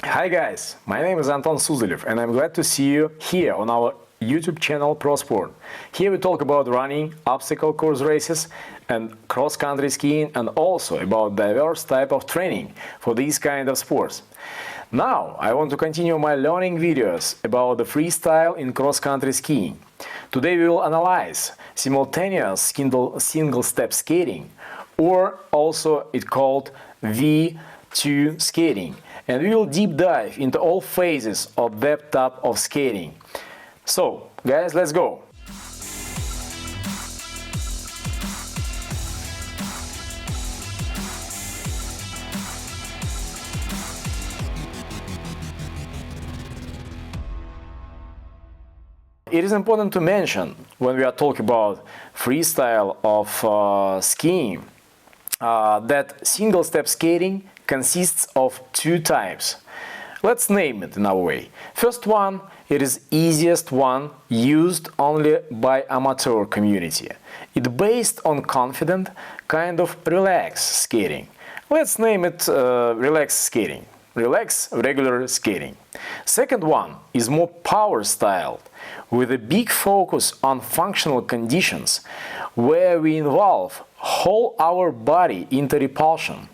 Hi guys, my name is Anton Suzylev and I'm glad to see you here on our YouTube channel ProSport. Here we talk about running, obstacle course races and cross-country skiing, and also about diverse type of training for these kind of sports. Now I want to continue my learning videos about the freestyle in cross-country skiing. Today we will analyze simultaneous single-step skating, or also it called V2 skating, and we will deep dive into all phases of that type of skating. So, guys, let's go! It is important to mention, when we are talking about freestyle of skiing, that single-step skating consists of two types. Let's name it in our way. First one, it is easiest one, used only by amateur community. It's based on confident, kind of relaxed skating. Let's name it relaxed skating. Relax, regular skating. Second one is more power styled, with a big focus on functional conditions, where we involve whole our body into repulsion.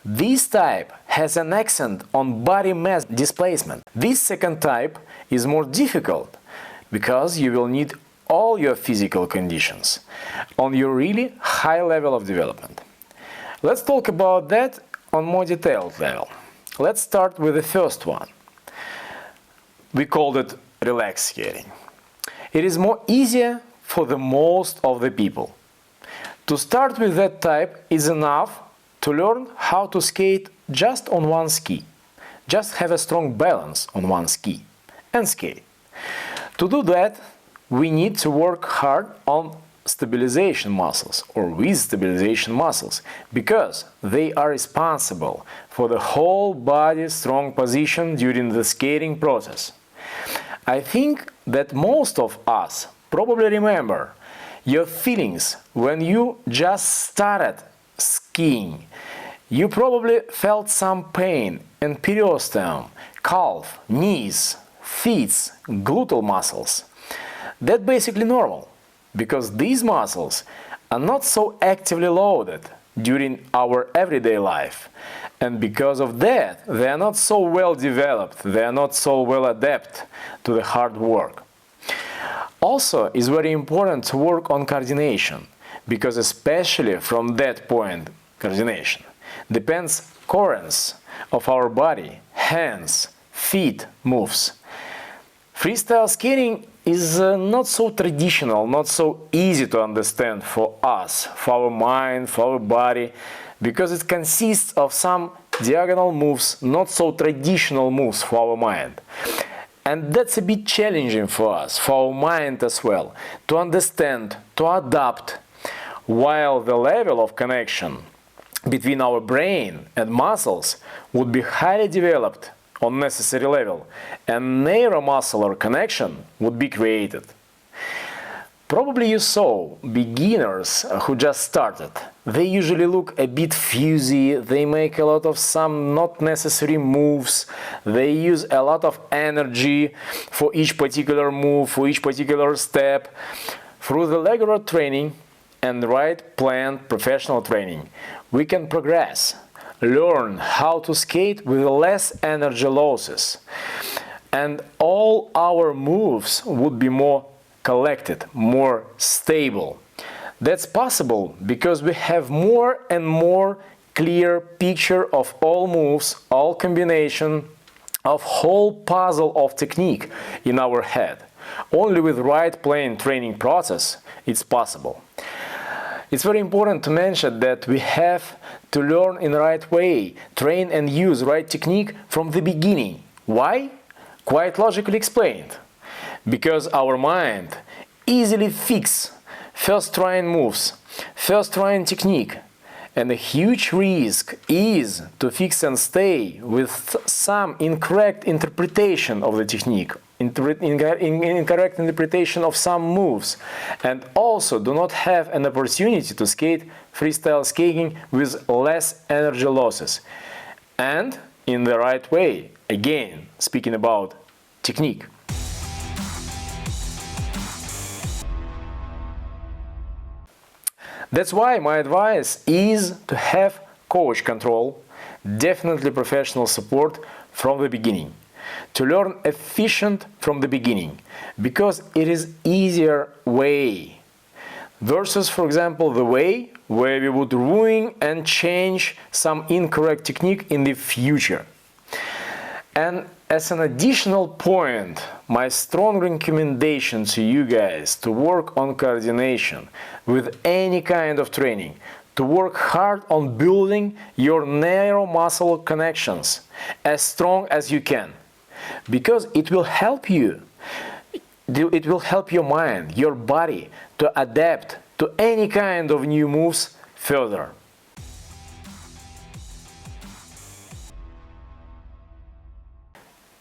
This type has an accent on body mass displacement. This second type is more difficult, because you will need all your physical conditions on your really high level of development. Let's talk about that on more detailed level. Let's start with the first one. We called it relaxed skating. It is more easier for the most of the people. To start with that type is enough to learn how to skate just on one ski. Just have a strong balance on one ski and skate. To do that, we need to work hard on stabilization muscles, or with stabilization muscles, because they are responsible for the whole body strong position during the skating process. I think that most of us probably remember your feelings when you just started skiing. You probably felt some pain in periosteum, calf, knees, feet, gluteal muscles. That's basically normal, because these muscles are not so actively loaded during our everyday life, and because of that they are not so well developed, they are not so well adapted to the hard work. Also, it's very important to work on coordination, because especially from that point, coordination depends coherence of our body, hands, feet moves. Freestyle skating is not so traditional, not so easy to understand for us, for our mind, for our body, because it consists of some diagonal moves, not so traditional moves for our mind. And that's a bit challenging for us, for our mind as well, to understand, to adapt, while the level of connection between our brain and muscles would be highly developed on necessary level, and neuromuscular connection would be created. Probably you saw beginners who just started. They usually look a bit fuzzy, they make a lot of some not necessary moves, they use a lot of energy for each particular move, for each particular step. Through the regular training and right planned professional training, we can progress, learn how to skate with less energy losses, and all our moves would be more collected, more stable. That's possible because we have more and more clear picture of all moves, all combination of whole puzzle of technique in our head. Only with right planned training process it's possible. It's very important to mention that we have to learn in the right way, train and use right technique from the beginning. Why? Quite logically explained. Because our mind easily fix first trying moves, first trying technique, and a huge risk is to fix and stay with some incorrect interpretation of the technique, incorrect interpretation of some moves, and also do not have an opportunity to skate freestyle skating with less energy losses, and in the right way, Again, speaking about technique. That's why my advice is to have coach control, definitely professional support from the beginning, to learn efficient from the beginning, because it is easier way versus, for example, the way where we would ruin and change some incorrect technique in the future. And as an additional point, my strong recommendation to you guys to work on coordination with any kind of training, to work hard on building your neuromuscular connections as strong as you can, because it will help you, it will help your mind, your body to adapt to any kind of new moves further.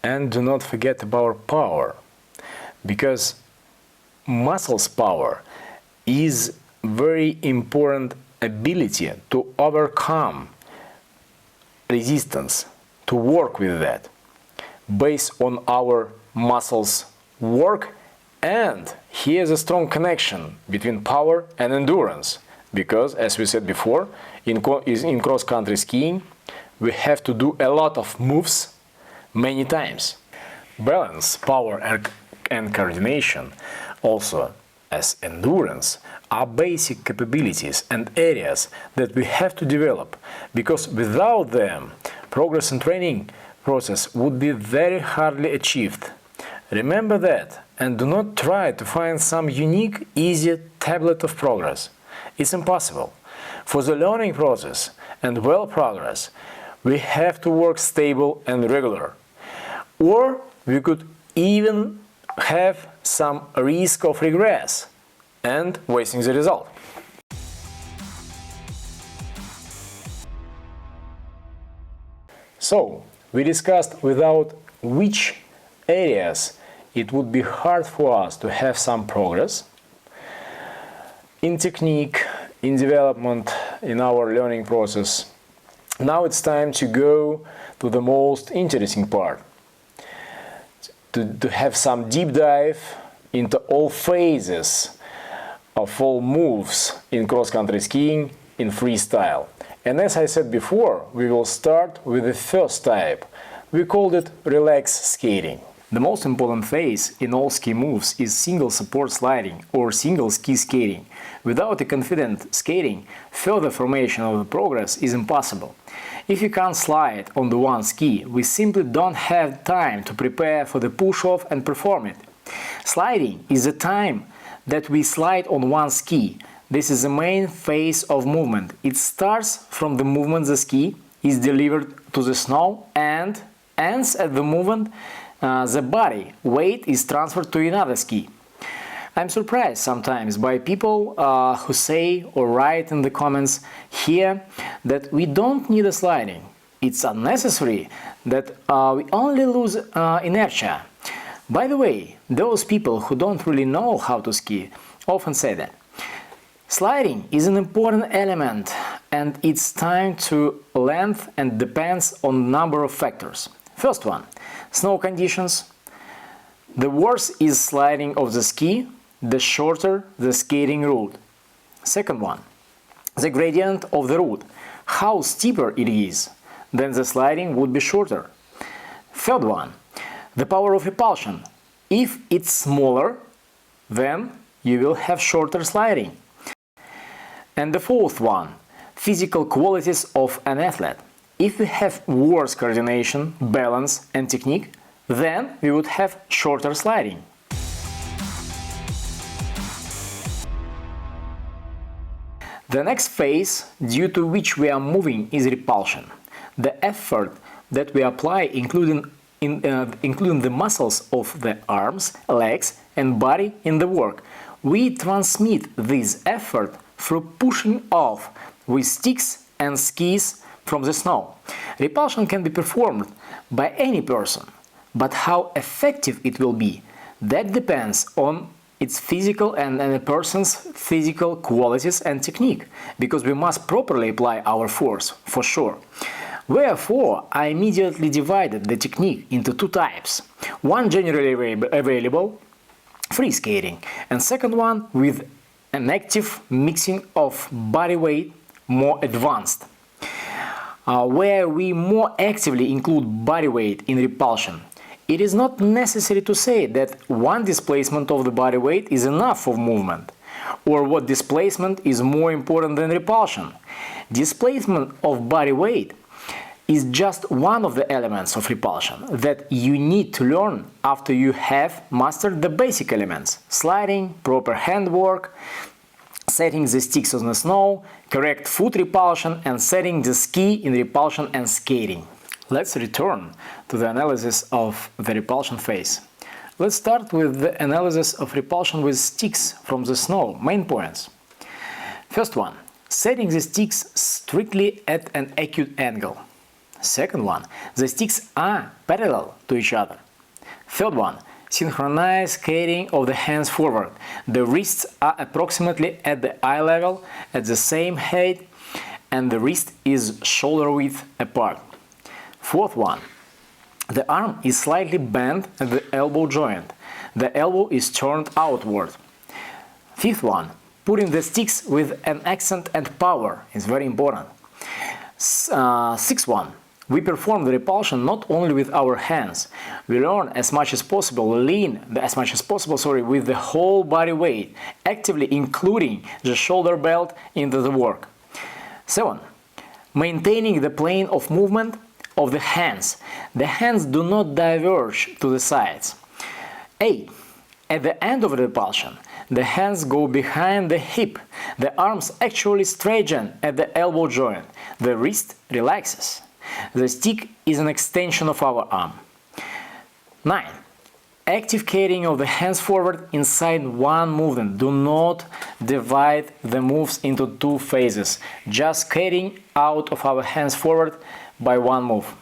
And do not forget about power, because muscles power is very important ability to overcome resistance, to work with that based on our muscles work. And here's a strong connection between power and endurance, because as we said before, in cross-country skiing we have to do a lot of moves many times. Balance, power and coordination, also as endurance, are basic capabilities and areas that we have to develop, because without them progress in training process would be very hardly achieved. Remember that, and do not try to find some unique, easy tablet of progress. It's impossible. For the learning process and well progress, we have to work stable and regular. Or we could even have some risk of regress and wasting the result. So, we discussed without which areas it would be hard for us to have some progress in technique, in development, in our learning process. Now it's time to go to the most interesting part, to have some deep dive into all phases of all moves in cross-country skiing in freestyle. And as I said before, we will start with the first type. We called it relax skating. The most important phase in all ski moves is single support sliding or single ski skating. Without a confident skating, further formation of the progress is impossible. If you can't slide on the one ski, we simply don't have time to prepare for the push-off and perform it. Sliding is the time that we slide on one ski. This is the main phase of movement. It starts from the movement the ski is delivered to the snow and ends at the moment the body weight is transferred to another ski. I'm surprised sometimes by people who say or write in the comments here that we don't need a sliding. It's unnecessary, that we only lose inertia. By the way, those people who don't really know how to ski often say that. Sliding is an important element, and its time to length and depends on a number of factors. First one, snow conditions. The worse is sliding of the ski, the shorter the skating route. Second one, the gradient of the route. How steeper it is, then the sliding would be shorter. Third one, the power of repulsion. If it's smaller, then you will have shorter sliding. And the fourth one, physical qualities of an athlete. If we have worse coordination, balance and technique, then we would have shorter sliding. The next phase, due to which we are moving, is repulsion. The effort that we apply, including the muscles of the arms, legs and body in the work. We transmit this effort through pushing off with sticks and skis from the snow. Repulsion can be performed by any person, but how effective it will be, that depends on its physical and a person's physical qualities and technique, because we must properly apply our force, for sure. Wherefore, I immediately divided the technique into two types. One generally available, free skating, and second one with an active mixing of body weight, more advanced, where we more actively include body weight in repulsion. It is not necessary to say that one displacement of the body weight is enough for movement, or what displacement is more important than repulsion. Displacement of body weight is just one of the elements of repulsion that you need to learn after you have mastered the basic elements: sliding, proper handwork, setting the sticks on the snow, correct foot repulsion, and setting the ski in repulsion and skating. Let's return to the analysis of the repulsion phase. Let's start with the analysis of repulsion with sticks from the snow. Main points. First one, setting the sticks strictly at an acute angle. Second one, the sticks are parallel to each other. Third one, synchronize skating of the hands forward. The wrists are approximately at the eye level, at the same height, and the wrist is shoulder width apart. Fourth one, the arm is slightly bent at the elbow joint. The elbow is turned outward. Fifth one, putting the sticks with an accent and power is very important. Sixth one, we perform the repulsion not only with our hands. We learn as much as possible, with the whole body weight, actively including the shoulder belt into the work. 7. Maintaining the plane of movement of the hands. The hands do not diverge to the sides. 8. At the end of the repulsion, the hands go behind the hip. The arms actually straighten at the elbow joint. The wrist relaxes. The stick is an extension of our arm. 9. Active carrying of the hands forward inside one movement. Do not divide the moves into two phases. Just carrying out of our hands forward by one move.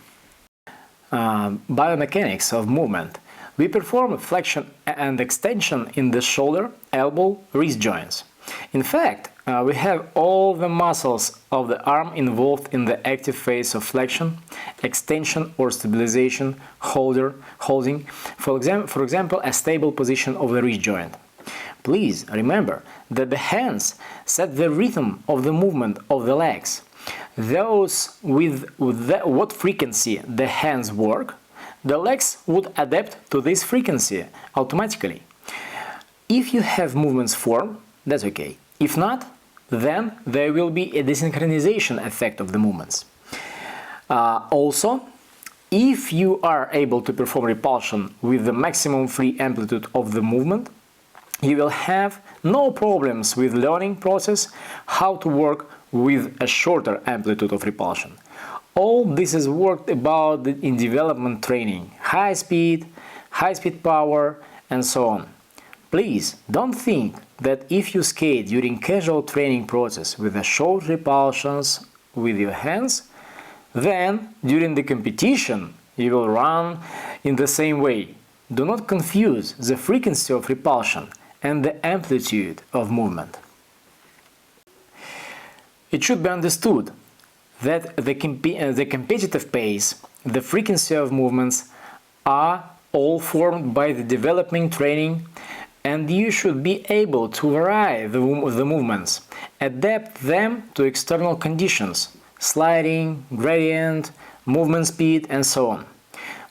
Biomechanics of movement. We perform flexion and extension in the shoulder, elbow, wrist joints. In fact, we have all the muscles of the arm involved in the active phase of flexion, extension or stabilization, holding, for example, a stable position of the wrist joint. Please remember that the hands set the rhythm of the movement of the legs. Those with what frequency the hands work, the legs would adapt to this frequency automatically. If you have movements formed, that's okay. If not, then there will be a desynchronization effect of the movements. Also, if you are able to perform repulsion with the maximum free amplitude of the movement, you will have no problems with learning process how to work with a shorter amplitude of repulsion. All this is worked about in development training, high speed power, and so on. Please don't think that if you skate during casual training process with the short repulsions with your hands, then during the competition you will run in the same way. Do not confuse the frequency of repulsion and the amplitude of movement. It should be understood that the competitive pace, the frequency of movements are all formed by the development training, and you should be able to vary the movements, adapt them to external conditions, sliding, gradient, movement speed, and so on.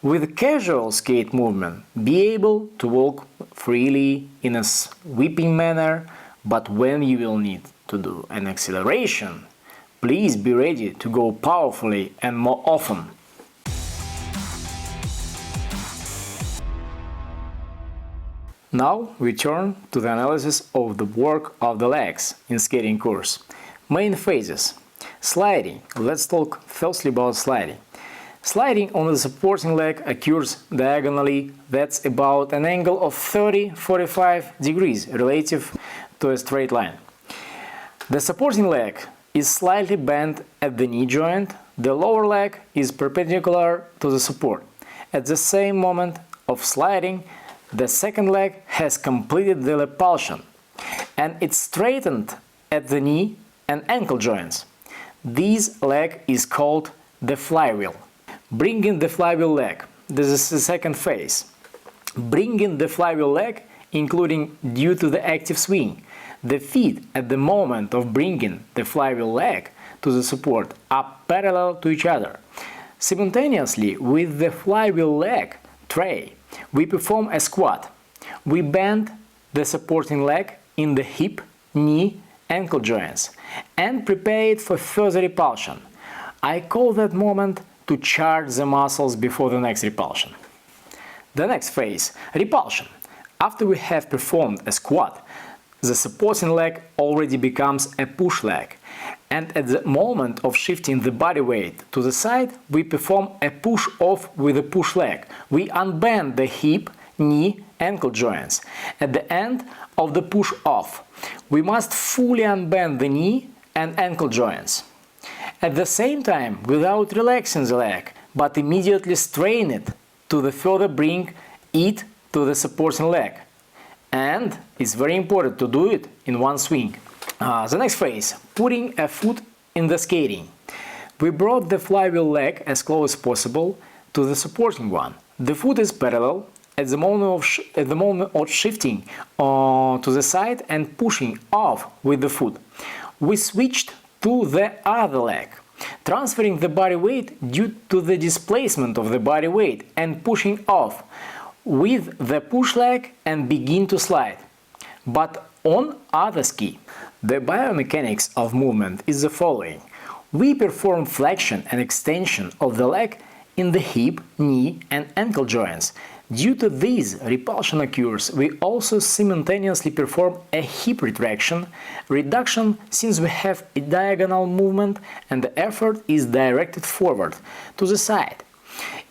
With casual skate movement, be able to walk freely in a sweeping manner, but when you will need to do an acceleration, please be ready to go powerfully and more often. Now we turn to the analysis of the work of the legs in skating course. Main phases. Sliding. Let's talk firstly about sliding. Sliding on the supporting leg occurs diagonally, that's about an angle of 30-45 degrees relative to a straight line. The supporting leg is slightly bent at the knee joint, the lower leg is perpendicular to the support. At the same moment of sliding, the second leg has completed the repulsion, and it's straightened at the knee and ankle joints. This leg is called the flywheel. Bringing the flywheel leg. This is the second phase. Bringing the flywheel leg, including due to the active swing. The feet at the moment of bringing the flywheel leg to the support are parallel to each other. Simultaneously with the flywheel leg tray, we perform a squat. We bend the supporting leg in the hip, knee, ankle joints and prepare it for further repulsion. I call that moment to charge the muscles before the next repulsion. The next phase, repulsion. After we have performed a squat, the supporting leg already becomes a push leg, and at the moment of shifting the body weight to the side, we perform a push-off with a push leg. We unbend the hip, knee, ankle joints. At the end of the push-off, we must fully unbend the knee and ankle joints. At the same time, without relaxing the leg, but immediately strain it to further bring it to the supporting leg. And it's very important to do it in one swing. The next phase, putting a foot in the skating. We brought the flywheel leg as close as possible to the supporting one. The foot is parallel at the moment of shifting to the side and pushing off with the foot. We switched to the other leg, transferring the body weight due to the displacement of the body weight and pushing off with the push leg and begin to slide. But on other ski, the biomechanics of movement is the following. We perform flexion and extension of the leg in the hip, knee and ankle joints. Due to this repulsion occurs, we also simultaneously perform a hip retraction, reduction since we have a diagonal movement and the effort is directed forward, to the side,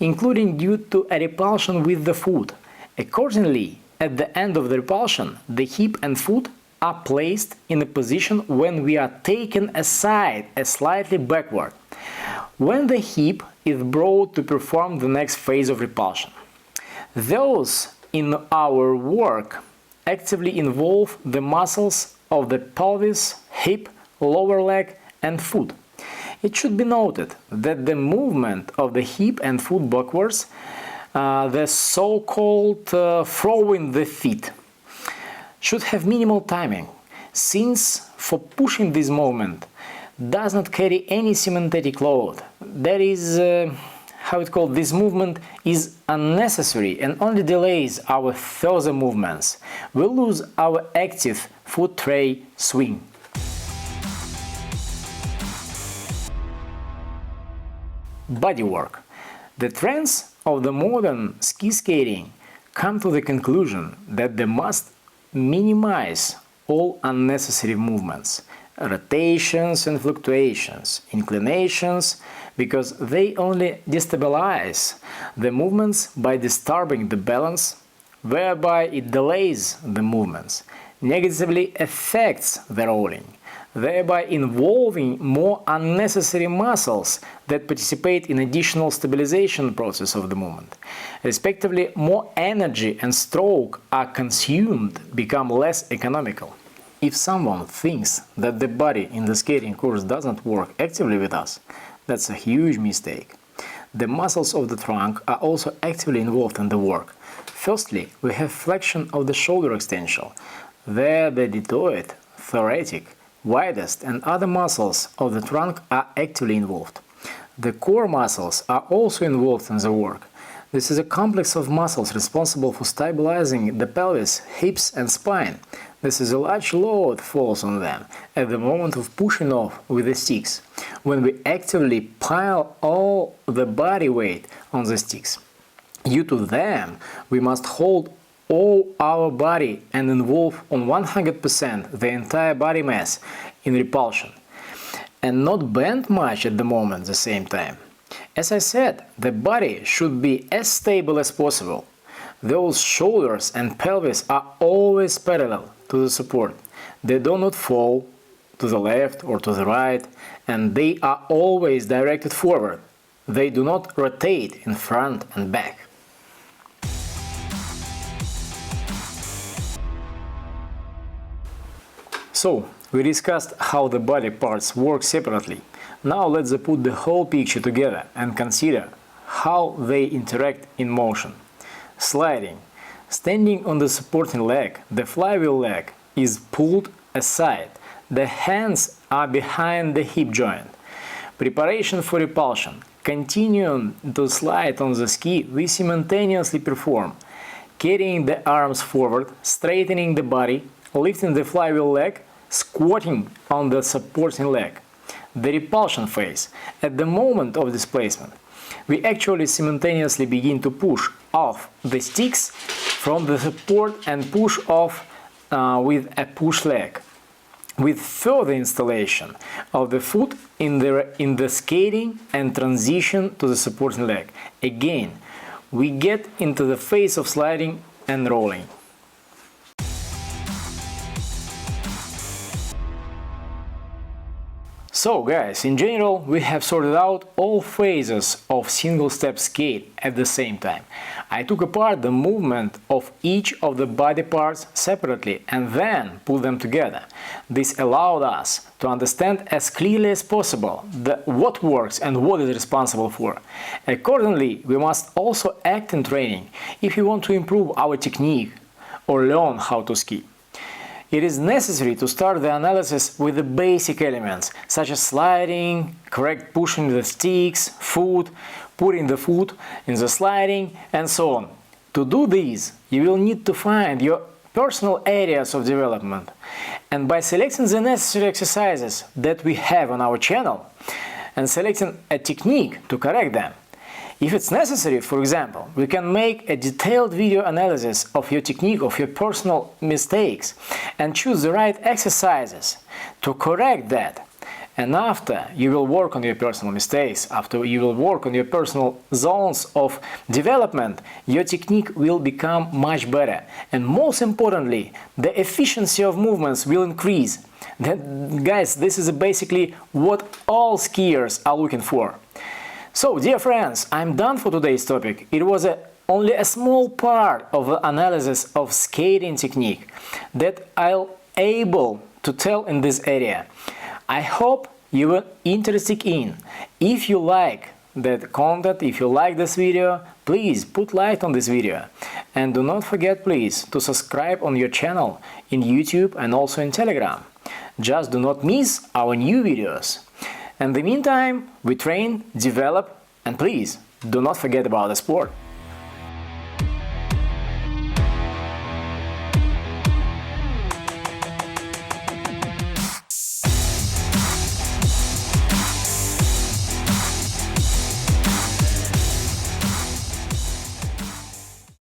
including due to a repulsion with the foot. Accordingly, at the end of the repulsion, the hip and foot are placed in a position when we are taken aside slightly backward, when the hip is brought to perform the next phase of repulsion. Those in our work actively involve the muscles of the pelvis, hip, lower leg and foot. It should be noted that the movement of the hip and foot backwards, the so-called throwing the feet, should have minimal timing, since for pushing this movement does not carry any sympathetic load. That is, this movement is unnecessary and only delays our further movements. We lose our active foot tray swing. Bodywork. The trends of the modern ski skating come to the conclusion that they must minimize all unnecessary movements, rotations and fluctuations, inclinations, because they only destabilize the movements by disturbing the balance, whereby it delays the movements, negatively affects the rolling, thereby involving more unnecessary muscles that participate in additional stabilization process of the movement. Respectively, more energy and stroke are consumed, become less economical. If someone thinks that the body in the skating course doesn't work actively with us, that's a huge mistake. The muscles of the trunk are also actively involved in the work. Firstly, we have flexion of the shoulder extension. There the deltoid, thoracic, widest and other muscles of the trunk are actively involved. The core muscles are also involved in the work. This is a complex of muscles responsible for stabilizing the pelvis, hips and spine. This is a large load falls on them at the moment of pushing off with the sticks, when we actively pile all the body weight on the sticks. Due to them, we must hold all our body and involve on 100% the entire body mass in repulsion, and not bend much at the moment at the same time. As I said, the body should be as stable as possible. Those shoulders and pelvis are always parallel to the support. They do not fall to the left or to the right, and they are always directed forward. They do not rotate in front and back. So, we discussed how the body parts work separately. Now let's put the whole picture together and consider how they interact in motion. Sliding. Standing on the supporting leg, the flywheel leg is pulled aside. The hands are behind the hip joint. Preparation for repulsion. Continuing to slide on the ski, we simultaneously perform carrying the arms forward, straightening the body, lifting the flywheel leg, squatting on the supporting leg. The repulsion phase. At the moment of displacement, we actually simultaneously begin to push off the sticks from the support and push off with a push leg, with further installation of the foot in the skating and transition to the supporting leg. Again, we get into the phase of sliding and rolling. So guys, in general, we have sorted out all phases of single-step skate at the same time. I took apart the movement of each of the body parts separately and then put them together. This allowed us to understand as clearly as possible what works and what is responsible for. Accordingly, we must also act in training if we want to improve our technique or learn how to ski. It is necessary to start the analysis with the basic elements, such as sliding, correct pushing the sticks, foot, putting the foot in the sliding, and so on. To do this, you will need to find your personal areas of development, and by selecting the necessary exercises that we have on our channel, and selecting a technique to correct them. If it's necessary, for example, we can make a detailed video analysis of your technique, of your personal mistakes, and choose the right exercises to correct that. And after you will work on your personal mistakes, after you will work on your personal zones of development, your technique will become much better. And most importantly, the efficiency of movements will increase. Guys, this is basically what all skiers are looking for. So, dear friends, I'm done for today's topic. It was only a small part of the analysis of skating technique that I'm able to tell in this area. I hope you were interested in. If you like that content, if you like this video, please put like on this video. And do not forget, please, to subscribe on your channel in YouTube and also in Telegram. Just do not miss our new videos. In the meantime, we train, develop, and please, do not forget about the sport.